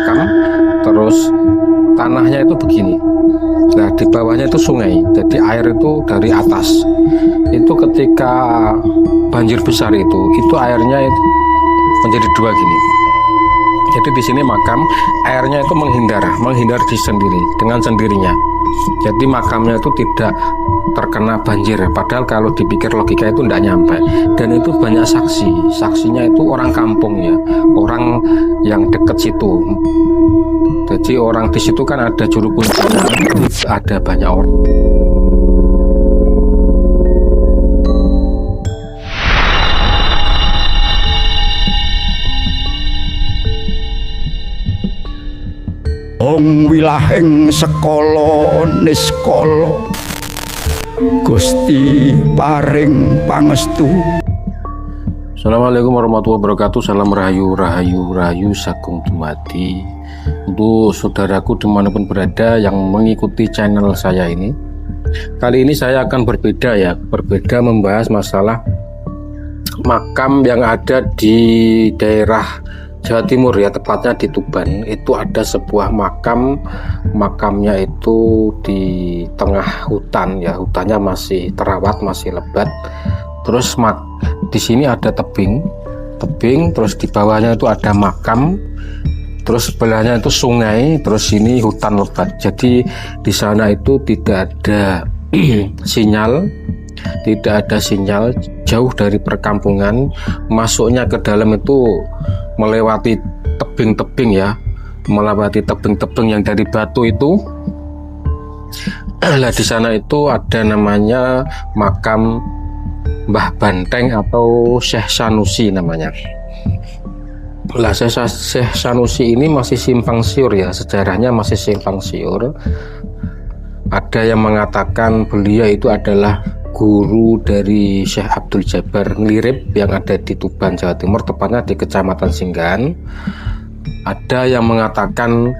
makam, terus tanahnya itu begini. Nah, di bawahnya itu sungai, jadi air itu dari atas. Itu ketika banjir besar itu airnya itu menjadi dua gini. Jadi di sini makam, airnya itu menghindar sendiri dengan sendirinya. Jadi makamnya itu tidak terkena banjir. Padahal kalau dipikir logika itu tidak nyampe. Dan itu banyak saksinya itu orang kampung ya, orang yang dekat situ. Jadi orang di situ kan ada juru kuncinya, ada banyak orang. Ong wilahing sekala niskala Gusti paring pangestu. Assalamualaikum warahmatullahi wabarakatuh. Salam rahayu sagung dumadi untuk saudaraku dimanapun berada yang mengikuti channel saya ini. Kali ini saya akan berbeda membahas masalah makam yang ada di daerah Jawa Timur ya, tepatnya di Tuban. Itu ada sebuah makamnya itu di tengah hutan ya, hutannya masih terawat, masih lebat. Terus di sini ada tebing, terus di bawahnya itu ada makam, terus sebelahnya itu sungai, terus ini hutan lebat. Jadi di sana itu tidak ada sinyal, jauh dari perkampungan. Masuknya ke dalam itu melewati tebing-tebing ya, yang dari batu itu. Nah, di sana itu ada namanya makam Mbah Banteng atau Syekh Sanusi namanya. Lah, Syekh Sanusi ini masih simpang siur ya, sejarahnya masih simpang siur. Ada yang mengatakan beliau itu adalah guru dari Syekh Abdul Jabbar Nglirip yang ada di Tuban, Jawa Timur, tepatnya di Kecamatan Singgahan. Ada yang mengatakan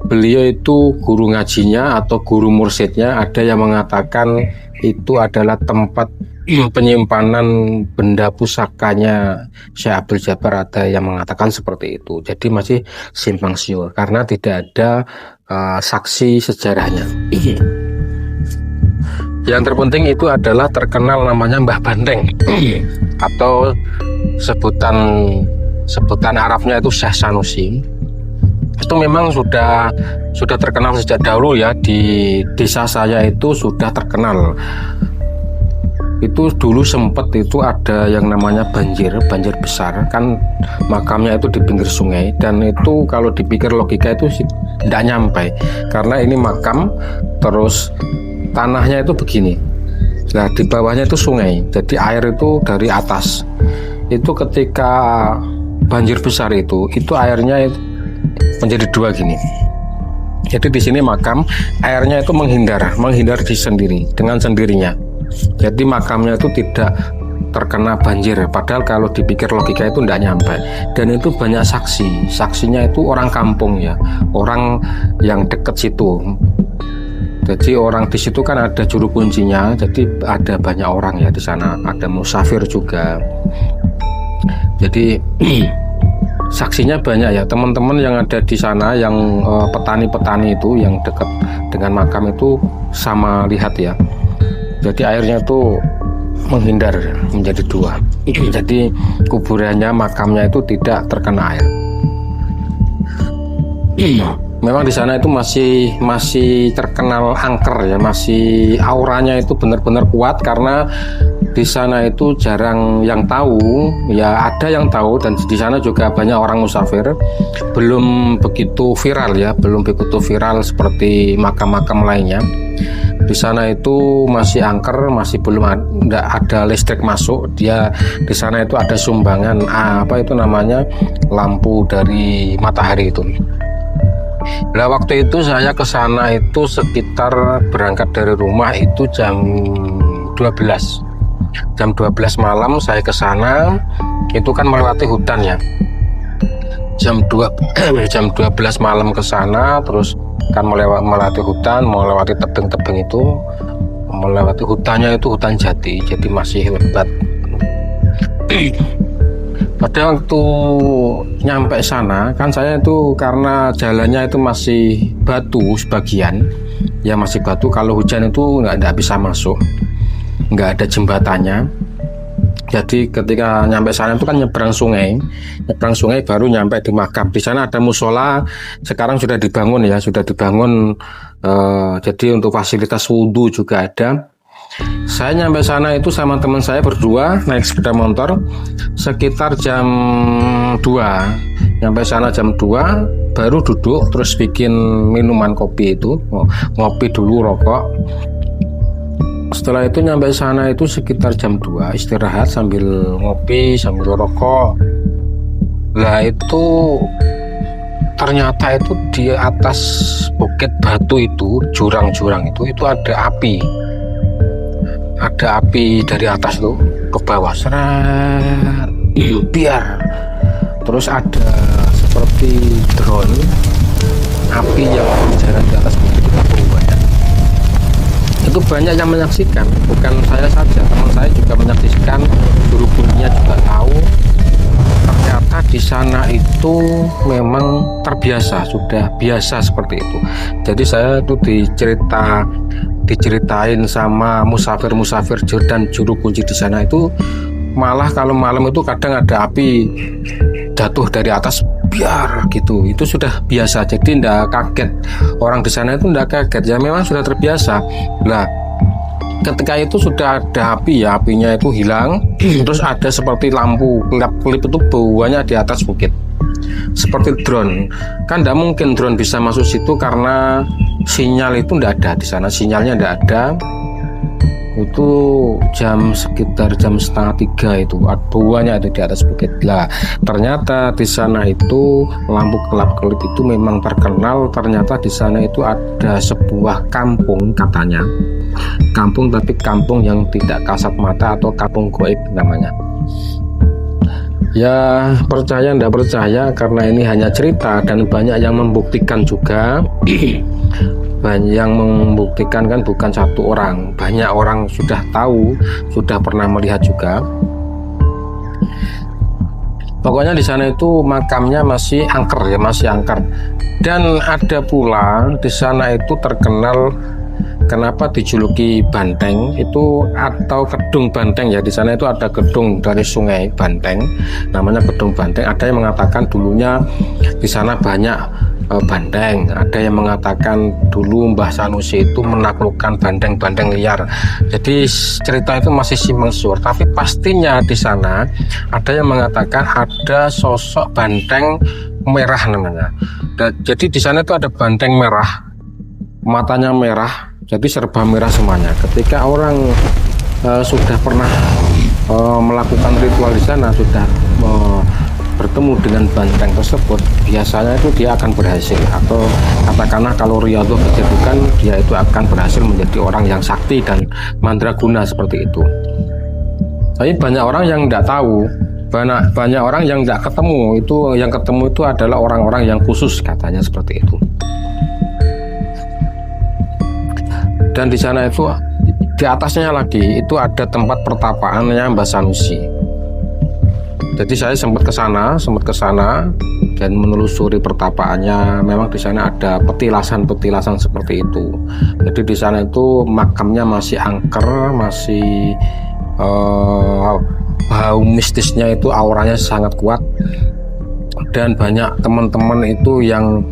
beliau itu guru ngajinya atau guru mursyidnya. Ada yang mengatakan itu adalah tempat penyimpanan benda pusakanya Syekh Abdul Jabbar. Ada yang mengatakan seperti itu. Jadi masih simpang siur karena tidak ada saksi sejarahnya. Yang terpenting itu adalah terkenal namanya Mbah Banteng atau sebutan Arabnya itu Syekh Sanusi. Itu memang sudah terkenal sejak dahulu ya, di desa saya itu sudah terkenal. Itu dulu sempat itu ada yang namanya banjir besar kan, makamnya itu di pinggir sungai, dan itu kalau dipikir logika itu tidak nyampe karena ini makam, terus tanahnya itu begini. Nah, di bawahnya itu sungai, jadi air itu dari atas. Itu ketika banjir besar itu airnya itu menjadi dua gini. Jadi di sini makam, airnya itu menghindar sendiri dengan sendirinya. Jadi makamnya itu tidak terkena banjir. Padahal kalau dipikir logika itu tidak nyampe. Dan itu banyak saksinya itu orang kampung ya, orang yang dekat situ. Jadi orang di situ kan ada juru kuncinya, jadi ada banyak orang ya di sana, ada musafir juga. Jadi saksinya banyak ya, teman-teman yang ada di sana, yang petani-petani itu yang dekat dengan makam itu sama lihat ya. Jadi airnya itu menghindar menjadi dua. Jadi kuburannya, makamnya itu tidak terkena air. Memang di sana itu masih terkenal angker ya, masih auranya itu benar-benar kuat karena di sana itu jarang yang tahu ya, ada yang tahu, dan di sana juga banyak orang musafir. Belum begitu viral ya, seperti makam-makam lainnya. Di sana itu masih angker, masih belum ada listrik masuk. Dia di sana itu ada sumbangan lampu dari matahari itu. Nah, waktu itu saya ke sana itu sekitar berangkat dari rumah itu jam 12 malam. Saya ke sana itu kan melewati hutan ya. Jam 12 malam ke sana, terus kan melewati hutan, melewati tebing-tebing itu, melewati hutannya itu hutan jati, jadi masih lebat. Pada waktu nyampe sana kan saya itu karena jalannya itu masih batu sebagian, ya masih batu. Kalau hujan itu nggak bisa masuk, nggak ada jembatannya. Jadi ketika nyampe sana itu kan nyebrang sungai baru nyampe di makam. Di sana ada musola, sekarang sudah dibangun ya, jadi untuk fasilitas wudhu juga ada. Saya nyampe sana itu sama teman saya berdua naik sepeda motor sekitar jam 2. Nyampe sana jam 2 baru duduk terus bikin minuman kopi itu, ngopi dulu, rokok. Setelah itu nyampe sana itu sekitar jam 2, istirahat sambil ngopi sambil rokok. Lah itu ternyata itu di atas bukit batu itu, jurang-jurang itu ada api. Ada api dari atas tuh ke bawah, seret, biar. Terus ada seperti drone api yang berjalan di atas bukit itu banyak. Itu banyak yang menyaksikan, bukan saya saja, teman saya juga menyaksikan, guru gurunya juga tahu. Ternyata di sana itu memang terbiasa, sudah biasa seperti itu. Jadi saya itu diceritain sama musafir dan juru kunci di sana itu, malah kalau malam itu kadang ada api jatuh dari atas biar gitu. Itu sudah biasa, jadi tidak kaget. Orang di sana itu tidak kaget, ya memang sudah terbiasa. Nah, ketika itu sudah ada api ya, apinya itu hilang. Terus ada seperti lampu kelip-kelip itu banyak di atas bukit, seperti drone. Kan tidak mungkin drone bisa masuk situ karena sinyal itu tidak ada di sana, sinyalnya tidak ada. Itu sekitar jam 2:30 itu banyak ada di atas bukit. Lah ternyata di sana itu lampu kelap-kelip itu memang terkenal. Ternyata di sana itu ada sebuah kampung, katanya kampung, tapi kampung yang tidak kasat mata atau kampung goib namanya. Ya percaya ndak percaya, karena ini hanya cerita dan banyak yang membuktikan juga. Banyak yang membuktikan, kan bukan satu orang, banyak orang sudah tahu, sudah pernah melihat juga. Pokoknya di sana itu makamnya masih angker ya, masih angker. Dan ada pula di sana itu terkenal, kenapa dijuluki Banteng itu atau Kedung Banteng ya. Di sana itu ada gedung dari Sungai Banteng, namanya Gedung Banteng. Ada yang mengatakan dulunya di sana banyak banteng, ada yang mengatakan dulu Mbah Sanusi itu menaklukkan banteng-banteng liar. Jadi cerita itu masih simpang siur, tapi pastinya di sana ada yang mengatakan ada sosok banteng merah namanya. Jadi di sana itu ada banteng merah, matanya merah, jadi serba merah semuanya. Ketika orang sudah pernah melakukan ritual di sana, sudah bertemu dengan banteng tersebut, biasanya itu dia akan berhasil, atau katakanlah kalau Riyadhah kejedukan, dia itu akan berhasil menjadi orang yang sakti dan mandraguna seperti itu. Tapi banyak orang yang tidak tahu, banyak orang yang tidak ketemu. Itu yang ketemu itu adalah orang-orang yang khusus, katanya seperti itu. Dan di sana itu di atasnya lagi itu ada tempat pertapaannya Mbah Sanusi. Jadi saya sempat ke sana dan menelusuri pertapaannya. Memang di sana ada petilasan seperti itu. Jadi di sana itu makamnya masih angker, masih bau mistisnya itu, auranya sangat kuat. Dan banyak teman-teman itu yang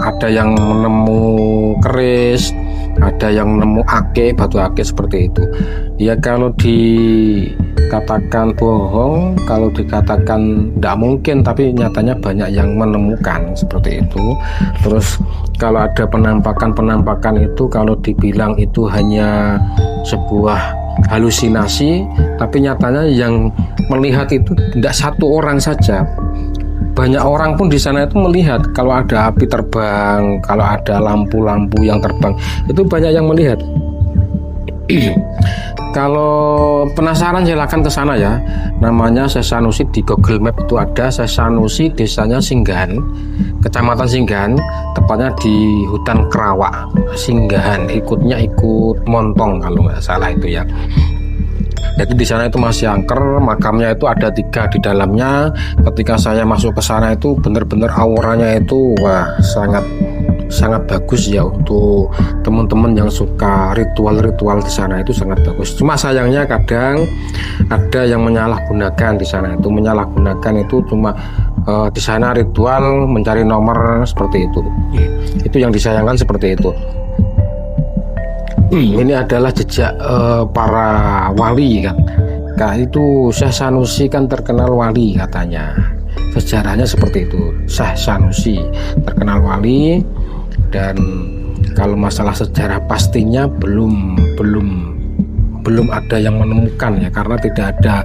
ada yang menemu keris, ada yang menemu batu ake seperti itu. Ya kalau dikatakan bohong, kalau dikatakan tidak mungkin, tapi nyatanya banyak yang menemukan seperti itu. Terus kalau ada penampakan itu, kalau dibilang itu hanya sebuah halusinasi, tapi nyatanya yang melihat itu tidak satu orang saja. Banyak orang pun di sana itu melihat kalau ada api terbang, kalau ada lampu-lampu yang terbang, itu banyak yang melihat. Kalau penasaran silakan ke sana ya. Namanya Syekh Sanusi, di Google Map itu ada Syekh Sanusi, desanya Singgahan, Kecamatan Singgahan, tepatnya di hutan Kerawak. Singgahan, ikut Montong kalau nggak salah itu ya. Jadi di sana itu masih angker, makamnya itu ada 3 di dalamnya. Ketika saya masuk ke sana itu benar-benar auranya itu wah sangat bagus ya, untuk teman-teman yang suka ritual-ritual di sana itu sangat bagus. Cuma sayangnya kadang ada yang menyalahgunakan di sana itu, cuma di sana ritual mencari nomor seperti itu. Itu yang disayangkan seperti itu. Ini adalah jejak para wali kan. Itu Syekh Sanusi kan terkenal wali katanya. Sejarahnya seperti itu. Syekh Sanusi terkenal wali, dan kalau masalah sejarah pastinya belum ada yang menemukan ya, karena tidak ada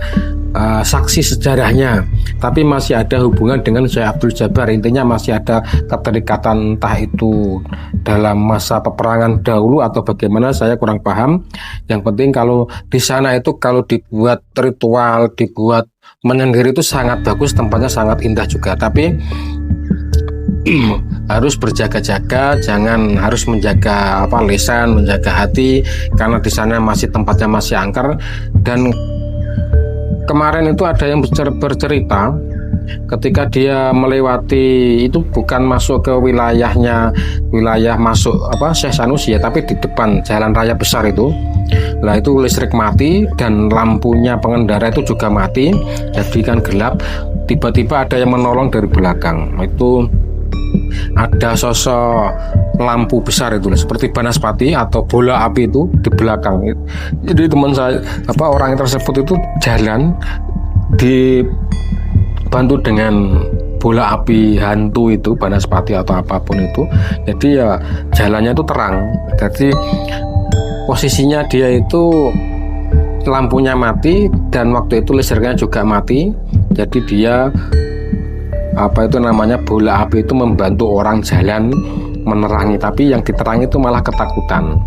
saksi sejarahnya, tapi masih ada hubungan dengan Syekh Abdul Jabbar. Intinya masih ada keterikatan, entah itu dalam masa peperangan dahulu atau bagaimana, saya kurang paham. Yang penting kalau di sana itu kalau dibuat ritual, dibuat menyendiri itu sangat bagus, tempatnya sangat indah juga, tapi harus berjaga-jaga, jangan harus menjaga lisan, menjaga hati, karena di sana masih tempatnya masih angker. Dan kemarin itu ada yang bercerita ketika dia melewati itu, bukan masuk ke wilayah masuk Syekh Sanusi ya, tapi di depan jalan raya besar itu. Lah itu listrik mati dan lampunya pengendara itu juga mati, jadi kan gelap. Tiba-tiba ada yang menolong dari belakang. Itu ada sosok lampu besar itu seperti banaspati atau bola api itu di belakang. Jadi teman saya orang tersebut itu jalan dibantu dengan bola api hantu itu, banaspati atau apapun itu. Jadi ya jalannya itu terang. Jadi posisinya dia itu lampunya mati dan waktu itu listriknya juga mati. Jadi dia bola api itu membantu orang jalan menerangi, tapi yang diterangi itu malah ketakutan.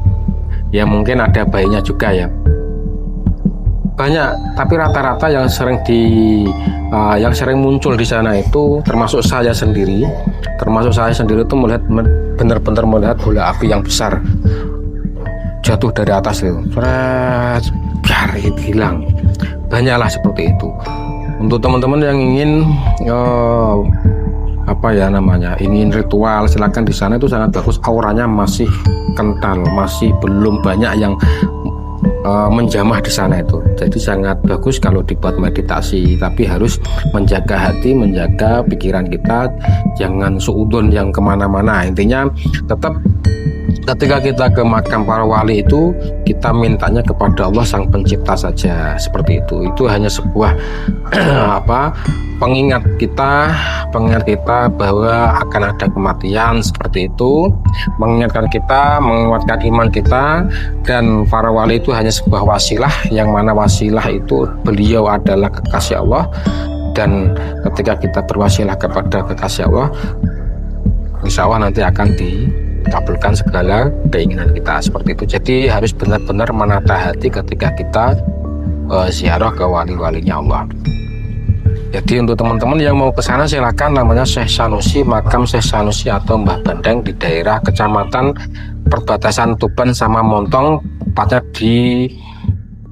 Ya mungkin ada bayinya juga ya. Banyak, tapi rata-rata yang sering muncul di sana itu termasuk saya sendiri itu benar-benar melihat bola api yang besar jatuh dari atas itu, biar hilang. Banyaklah seperti itu. Untuk teman-teman yang ingin ingin ritual, silakan di sana, itu sangat bagus. Auranya masih kental, masih belum banyak yang menjamah di sana itu. Jadi sangat bagus kalau dibuat meditasi, tapi harus menjaga hati, menjaga pikiran kita, jangan suudon yang kemana-mana. Intinya tetap ketika kita ke makam para wali itu, kita mintanya kepada Allah Sang Pencipta saja, seperti itu. Itu hanya sebuah pengingat kita bahwa akan ada kematian, seperti itu. Mengingatkan kita, menguatkan iman kita. Dan para wali itu hanya sebuah wasilah, yang mana wasilah itu beliau adalah kekasih Allah. Dan ketika kita berwasilah kepada kekasih Allah, insya Allah nanti akan dikabulkan segala keinginan kita, seperti itu. Jadi harus benar-benar menata hati ketika kita ziarah ke wali-walinya Allah. Jadi untuk teman-teman yang mau ke sana silakan, namanya Syekh Sanusi, makam Syekh Sanusi atau Mbah Bandeng, di daerah kecamatan perbatasan Tuban sama Montong, tepatnya di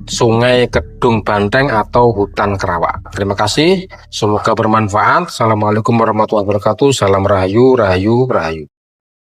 Sungai Kedung Banteng atau Hutan Kerawak. Terima kasih, semoga bermanfaat. Assalamualaikum warahmatullahi wabarakatuh. Salam rahayu, rahayu, rahayu.